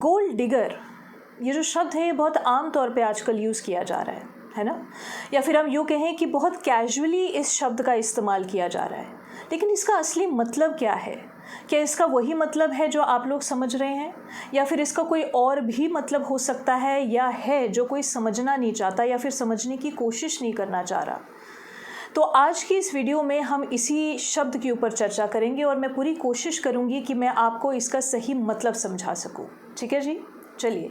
Gold digger ये जो शब्द है ये बहुत आम तौर पे आजकल यूज़ किया जा रहा है ना, या फिर हम यूँ कहें कि बहुत कैजुअली इस शब्द का इस्तेमाल किया जा रहा है। लेकिन इसका असली मतलब क्या है? क्या इसका वही मतलब है जो आप लोग समझ रहे हैं, या फिर इसका कोई और भी मतलब हो सकता है, या है जो कोई समझना नहीं चाहता या फिर समझने की कोशिश नहीं करना चाह रहा? तो आज की इस वीडियो में हम इसी शब्द के ऊपर चर्चा करेंगे और मैं पूरी कोशिश करूंगी कि मैं आपको इसका सही मतलब समझा सकूं। ठीक है जी, चलिए।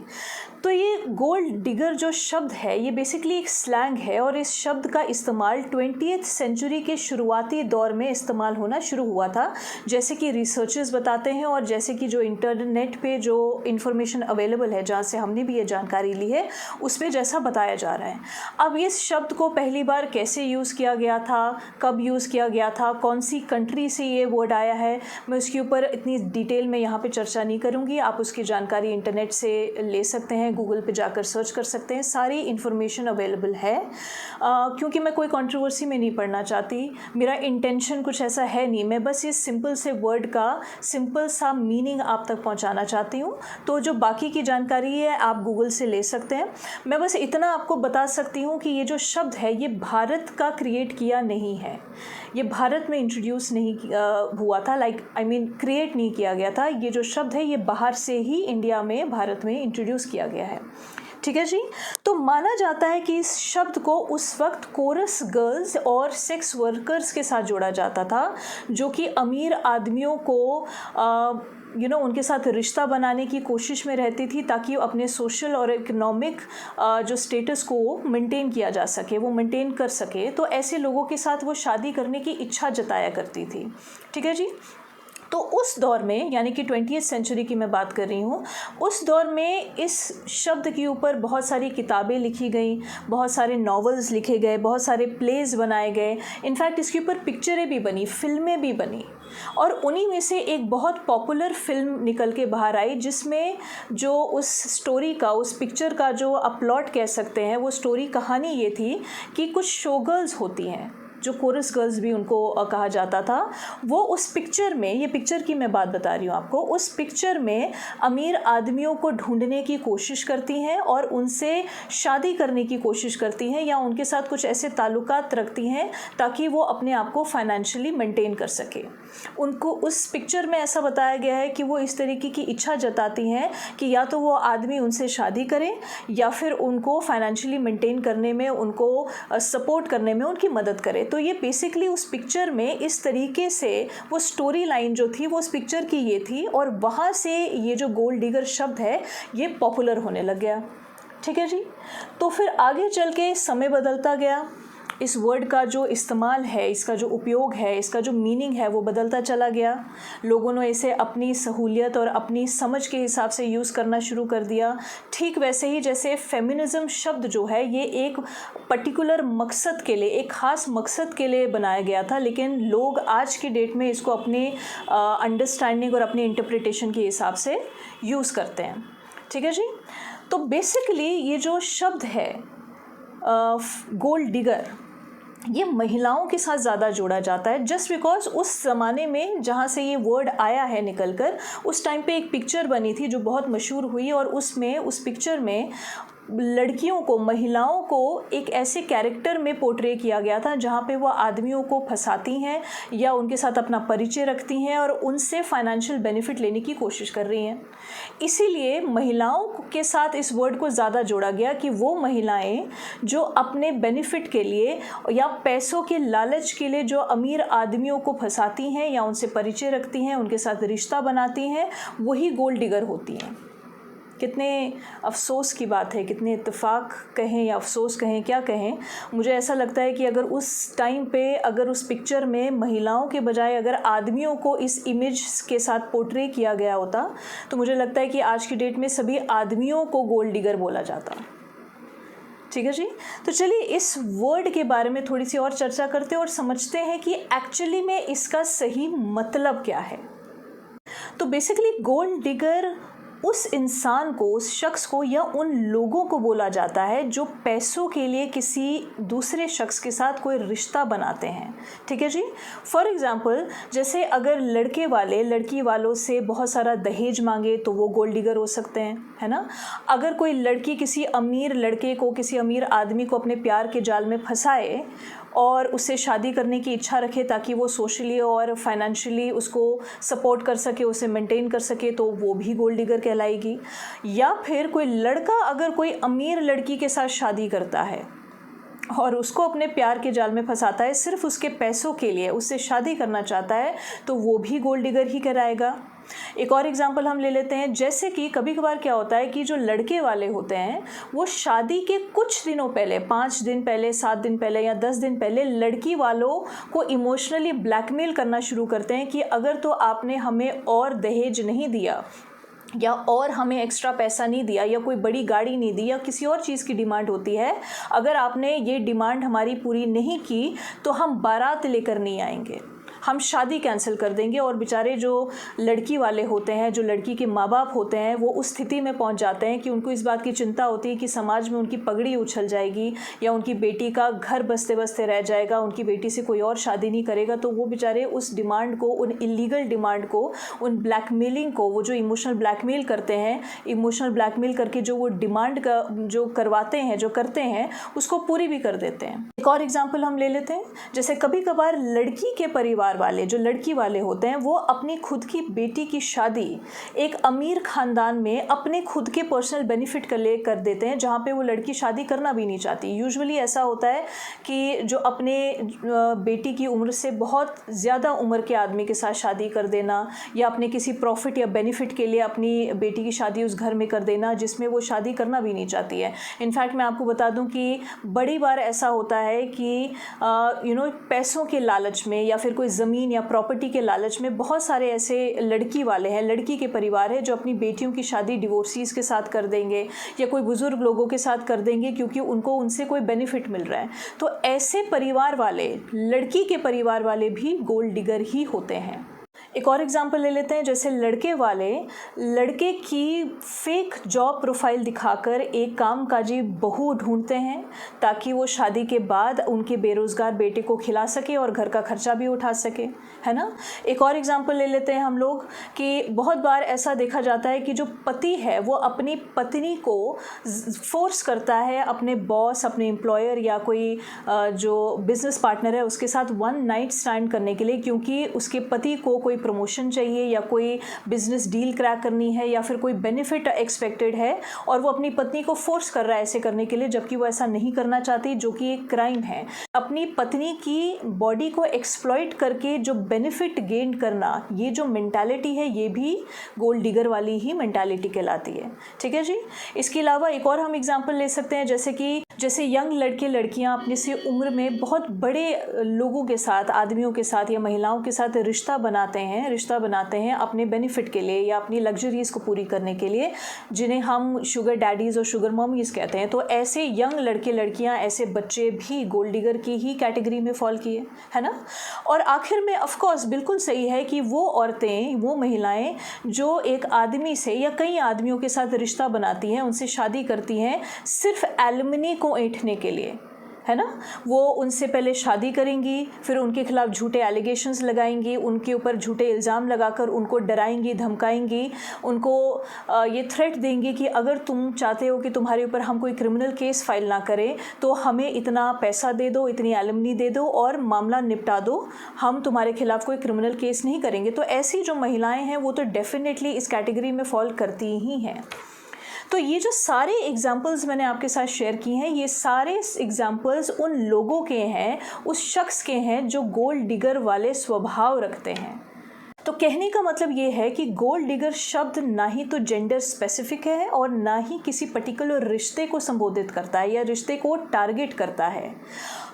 तो ये गोल्ड डिगर जो शब्द है ये बेसिकली एक स्लैंग है और इस शब्द का इस्तेमाल 20th सेंचुरी के शुरुआती दौर में इस्तेमाल होना शुरू हुआ था, जैसे कि रिसर्चर्स बताते हैं और जैसे कि जो इंटरनेट पे जो इन्फॉर्मेशन अवेलेबल है, जहाँ से हमने भी ये जानकारी ली है, उस पर जैसा बताया जा रहा है। अब इस शब्द को पहली बार कैसे यूज़ किया गया था, कब यूज़ किया गया था, कौन सी कंट्री से ये वर्ड आया है, मैं उसके ऊपर इतनी डिटेल में यहाँ पर चर्चा नहीं करूँगी। आप उसकी जानकारी इंटरनेट से ले सकते हैं, गूगल पे जाकर सर्च कर सकते हैं, सारी इन्फॉर्मेशन अवेलेबल है। क्योंकि मैं कोई कंट्रोवर्सी में नहीं पढ़ना चाहती, मेरा इंटेंशन कुछ ऐसा है नहीं, मैं बस इस सिंपल से वर्ड का सिंपल सा मीनिंग आप तक पहुंचाना चाहती हूँ। तो जो बाकी की जानकारी है आप गूगल से ले सकते हैं। मैं बस इतना आपको बता सकती हूँ कि ये जो शब्द है ये भारत का क्रिएट किया नहीं है, ये भारत में इंट्रोड्यूस नहीं हुआ था, क्रिएट नहीं किया गया था। ये जो शब्द है ये बाहर से ही इंडिया में, भारत में इंट्रोड्यूस किया गया है। ठीक है जी। तो माना जाता है कि इस शब्द को उस वक्त कोरस गर्ल्स और सेक्स वर्कर्स के साथ जोड़ा जाता था, जो कि अमीर आदमियों को उनके साथ रिश्ता बनाने की कोशिश में रहती थी, ताकि वो अपने सोशल और इकोनॉमिक जो स्टेटस को मेंटेन किया जा सके, वो मेंटेन कर सके। तो ऐसे लोगों के साथ वो शादी करने की इच्छा जताया करती थी। ठीक है जी। तो उस दौर में, यानी कि 20th सेंचुरी की मैं बात कर रही हूँ, उस दौर में इस शब्द के ऊपर बहुत सारी किताबें लिखी गई, बहुत सारे नॉवेल्स लिखे गए, बहुत सारे प्लेज बनाए गए, इनफैक्ट इसके ऊपर पिक्चरें भी बनी, फिल्में भी बनी। और उन्हीं में से एक बहुत पॉपुलर फिल्म निकल के बाहर आई, जिसमें जो उस स्टोरी का, उस पिक्चर का जो प्लॉट कह सकते हैं, वो स्टोरी कहानी ये थी कि कुछ शो गर्ल्स होती हैं, जो कोरस गर्ल्स भी उनको कहा जाता था, वो उस पिक्चर में, ये पिक्चर की मैं बात बता रही हूँ आपको, उस पिक्चर में अमीर आदमियों को ढूंढने की कोशिश करती हैं और उनसे शादी करने की कोशिश करती हैं, या उनके साथ कुछ ऐसे ताल्लुकात रखती हैं ताकि वो अपने आप को फाइनेंशियली मेंटेन कर सके। उनको उस पिक्चर में ऐसा बताया गया है कि वो इस तरीके की इच्छा जताती हैं कि या तो वो आदमी उनसे शादी करे या फिर उनको फाइनेंशियली मेंटेन करने में, उनको सपोर्ट करने में उनकी मदद करे। तो ये बेसिकली उस पिक्चर में इस तरीके से वो स्टोरी लाइन जो थी वो उस पिक्चर की ये थी, और वहाँ से ये जो गोल्ड डिगर शब्द है ये पॉपुलर होने लग गया। ठीक है जी। तो फिर आगे चल के समय बदलता गया, इस वर्ड का जो इस्तेमाल है, इसका जो उपयोग है, इसका जो मीनिंग है वो बदलता चला गया। लोगों ने इसे अपनी सहूलियत और अपनी समझ के हिसाब से यूज़ करना शुरू कर दिया। ठीक वैसे ही जैसे फेमिनिज़म शब्द जो है ये एक पर्टिकुलर मकसद के लिए, एक ख़ास मकसद के लिए बनाया गया था, लेकिन लोग आज की डेट में इसको अपने अंडरस्टैंडिंग और अपने इंटरप्रिटेशन के हिसाब से यूज़ करते हैं। ठीक है जी। तो बेसिकली ये जो शब्द है गोल्ड डिगर, ये महिलाओं के साथ ज़्यादा जोड़ा जाता है, जस्ट बिकॉज उस ज़माने में जहाँ से ये वर्ड आया है निकल कर, उस टाइम पे एक पिक्चर बनी थी जो बहुत मशहूर हुई, और उसमें, उस पिक्चर में लड़कियों को, महिलाओं को एक ऐसे कैरेक्टर में पोर्ट्रे किया गया था जहाँ पे वो आदमियों को फंसाती हैं या उनके साथ अपना परिचय रखती हैं और उनसे फाइनेंशियल बेनिफिट लेने की कोशिश कर रही हैं। इसीलिए महिलाओं के साथ इस वर्ड को ज़्यादा जोड़ा गया कि वो महिलाएं जो अपने बेनिफिट के लिए या पैसों के लालच के लिए जो अमीर आदमियों को फंसाती हैं या उनसे परिचय रखती हैं, उनके साथ रिश्ता बनाती हैं, वही गोल्ड डिगर होती हैं। कितने अफसोस की बात है, कितने इत्तेफाक कहें या अफसोस कहें, क्या कहें, मुझे ऐसा लगता है कि अगर उस टाइम पे, अगर उस पिक्चर में महिलाओं के बजाय अगर आदमियों को इस इमेज के साथ पोर्ट्रे किया गया होता, तो मुझे लगता है कि आज की डेट में सभी आदमियों को गोल्ड डिगर बोला जाता। ठीक है जी। तो चलिए इस वर्ड के बारे में थोड़ी सी और चर्चा करते हैं और समझते हैं कि एक्चुअली में इसका सही मतलब क्या है। तो बेसिकली गोल्ड डिगर उस इंसान को, उस शख्स को या उन लोगों को बोला जाता है जो पैसों के लिए किसी दूसरे शख्स के साथ कोई रिश्ता बनाते हैं। ठीक है जी। फॉर एग्ज़ाम्पल, जैसे अगर लड़के वाले लड़की वालों से बहुत सारा दहेज मांगे तो वो गोल्ड डिगर हो सकते हैं, है ना। अगर कोई लड़की किसी अमीर लड़के को, किसी अमीर आदमी को अपने प्यार के जाल में फंसाए और उससे शादी करने की इच्छा रखे ताकि वो सोशली और फाइनेंशियली उसको सपोर्ट कर सके, उसे मेंटेन कर सके, तो वो भी गोल्ड डिगर कहलाएगी। या फिर कोई लड़का अगर कोई अमीर लड़की के साथ शादी करता है और उसको अपने प्यार के जाल में फंसाता है, सिर्फ उसके पैसों के लिए उससे शादी करना चाहता है, तो वो भी गोल्ड डिगर ही कहलाएगा। एक और एग्जांपल हम ले लेते हैं, जैसे कि कभी कभार क्या होता है कि जो लड़के वाले होते हैं वो शादी के कुछ दिनों पहले, 5 दिन पहले, 7 दिन पहले या 10 दिन पहले लड़की वालों को इमोशनली ब्लैकमेल करना शुरू करते हैं कि अगर तो आपने हमें और दहेज नहीं दिया या और हमें एक्स्ट्रा पैसा नहीं दिया या कोई बड़ी गाड़ी नहीं दी या किसी और चीज़ की डिमांड होती है, अगर आपने ये डिमांड हमारी पूरी नहीं की तो हम बारात लेकर नहीं आएंगे, हम शादी कैंसिल कर देंगे। और बेचारे जो लड़की वाले होते हैं, जो लड़की के माँ बाप होते हैं, वो उस स्थिति में पहुंच जाते हैं कि उनको इस बात की चिंता होती है कि समाज में उनकी पगड़ी उछल जाएगी या उनकी बेटी का घर बसते बसते रह जाएगा, उनकी बेटी से कोई और शादी नहीं करेगा। तो वो बेचारे उस डिमांड को, उन इलीगल डिमांड को, उन ब्लैकमेलिंग को, वो जो इमोशनल ब्लैकमेल करते हैं, इमोशनल ब्लैकमेल करके जो वो डिमांड का जो करवाते हैं, जो करते हैं, उसको पूरी भी कर देते हैं। एक और एग्जाम्पल हम ले लेते हैं, जैसे कभी कभार लड़की के परिवार वाले, जो लड़की वाले होते हैं, वो अपनी खुद की बेटी की शादी एक अमीर खानदान में अपने खुद के पर्सनल बेनिफिट के लिए कर देते हैं, जहाँ पे वो लड़की शादी करना भी नहीं चाहती। यूजुअली ऐसा होता है कि जो अपने बेटी की उम्र से बहुत ज़्यादा उम्र के आदमी के साथ शादी कर देना या अपने किसी प्रॉफिट या बेनिफिट के लिए अपनी बेटी की शादी उस घर में कर देना जिसमें वो शादी करना भी नहीं चाहती है। इनफैक्ट मैं आपको बता दूं कि बड़ी बार ऐसा होता है कि पैसों के लालच में या फिर कोई ज़मीन या प्रॉपर्टी के लालच में बहुत सारे ऐसे लड़की वाले हैं, लड़की के परिवार है, जो अपनी बेटियों की शादी डिवोर्सीज़ के साथ कर देंगे या कोई बुज़ुर्ग लोगों के साथ कर देंगे क्योंकि उनको उनसे कोई बेनिफिट मिल रहा है। तो ऐसे परिवार वाले, लड़की के परिवार वाले भी गोल्ड डिगर ही होते हैं। एक और एग्जांपल ले लेते हैं, जैसे लड़के वाले लड़के की फेक जॉब प्रोफाइल दिखाकर एक कामकाजी बहू ढूंढते हैं ताकि वो शादी के बाद उनके बेरोज़गार बेटे को खिला सके और घर का खर्चा भी उठा सके, है ना। एक और एग्जांपल ले लेते हैं हम लोग कि बहुत बार ऐसा देखा जाता है कि जो पति है वो अपनी पत्नी को फोर्स करता है, अपने बॉस, अपने एम्प्लॉयर या कोई जो बिजनेस पार्टनर है उसके साथ वन नाइट स्टैंड करने के लिए, क्योंकि उसके पति को कोई प्रमोशन चाहिए या कोई बिजनेस डील क्रैक करनी है या फिर कोई बेनिफिट एक्सपेक्टेड है और वो अपनी पत्नी को फोर्स कर रहा है ऐसे करने के लिए, जबकि वो ऐसा नहीं करना चाहती, जो कि एक क्राइम है। अपनी पत्नी की बॉडी को एक्सप्लॉइट करके जो बेनिफिट गेन करना, ये जो मेंटालिटी है, ये भी गोल्ड डिगर वाली ही मेंटालिटी कहलाती है। ठीक है जी। इसके अलावा एक और हम एग्जांपल ले सकते हैं, जैसे यंग लड़के लड़कियां अपने से उम्र में बहुत बड़े लोगों के साथ, आदमियों के साथ या महिलाओं के साथ रिश्ता बनाते हैं अपने बेनिफिट के लिए या अपनी लग्जरीज़ को पूरी करने के लिए, जिन्हें हम शुगर डैडीज़ और शुगर मम्मीज़ कहते हैं। तो ऐसे यंग लड़के लड़कियां, ऐसे बच्चे भी गोल्ड डिगर की ही कैटेगरी में फॉल किए, है ना। और आखिर में ऑफ कोर्स बिल्कुल सही है कि वो औरतें, वो महिलाएं जो एक आदमी से या कई आदमियों के साथ रिश्ता बनाती हैं, उनसे शादी करती हैं सिर्फ एलिमनी को ऐंठने के लिए, है ना। वो उनसे पहले शादी करेंगी, फिर उनके खिलाफ झूठे एलिगेशंस लगाएंगी, उनके ऊपर झूठे इल्ज़ाम लगाकर उनको डराएंगी, धमकाएंगी, उनको ये थ्रेट देंगी कि अगर तुम चाहते हो कि तुम्हारे ऊपर हम कोई क्रिमिनल केस फाइल ना करें तो हमें इतना पैसा दे दो, इतनी एलिमनी दे दो और मामला निपटा दो, हम तुम्हारे खिलाफ कोई क्रिमिनल केस नहीं करेंगे। तो ऐसी जो महिलाएं हैं वो तो डेफिनेटली इस कैटेगरी में फॉल करती ही हैं। तो ये जो सारे एग्जाम्पल्स मैंने आपके साथ शेयर की हैं, ये सारे एग्जाम्पल्स उन लोगों के हैं, उस शख्स के हैं जो गोल्ड डिगर वाले स्वभाव रखते हैं। तो कहने का मतलब ये है कि गोल्ड डिगर शब्द ना ही तो जेंडर स्पेसिफिक है और ना ही किसी पर्टिकुलर रिश्ते को संबोधित करता है या रिश्ते को टारगेट करता है।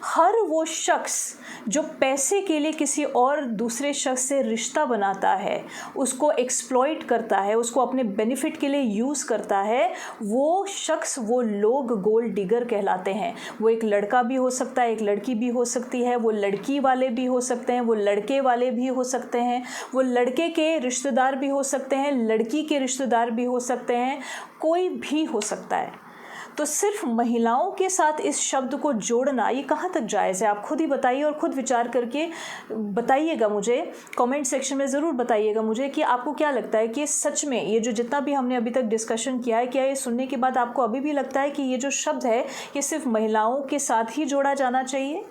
हर वो शख्स जो पैसे के लिए किसी और दूसरे शख्स से रिश्ता बनाता है, उसको एक्सप्लॉइट करता है, उसको अपने बेनिफिट के लिए यूज़ करता है, वो शख्स, वो लोग गोल्ड डिगर कहलाते हैं। वो एक लड़का भी हो सकता है, एक लड़की भी हो सकती है, वो लड़की वाले भी हो सकते हैं, वो लड़के वाले भी हो सकते हैं, वो लड़के के रिश्तेदार भी हो सकते हैं, लड़की के रिश्तेदार भी हो सकते हैं, कोई भी हो सकता है। तो सिर्फ महिलाओं के साथ इस शब्द को जोड़ना ये कहाँ तक जायज़ है? आप खुद ही बताइए और ख़ुद विचार करके बताइएगा मुझे, कमेंट सेक्शन में ज़रूर बताइएगा मुझे कि आपको क्या लगता है कि सच में ये जो जितना भी हमने अभी तक डिस्कशन किया है, क्या ये सुनने के बाद आपको अभी भी लगता है कि ये जो शब्द है ये सिर्फ महिलाओं के साथ ही जोड़ा जाना चाहिए,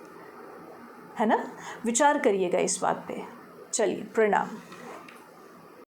है ना? विचार करिएगा इस बात पे। चलिए, प्रणाम।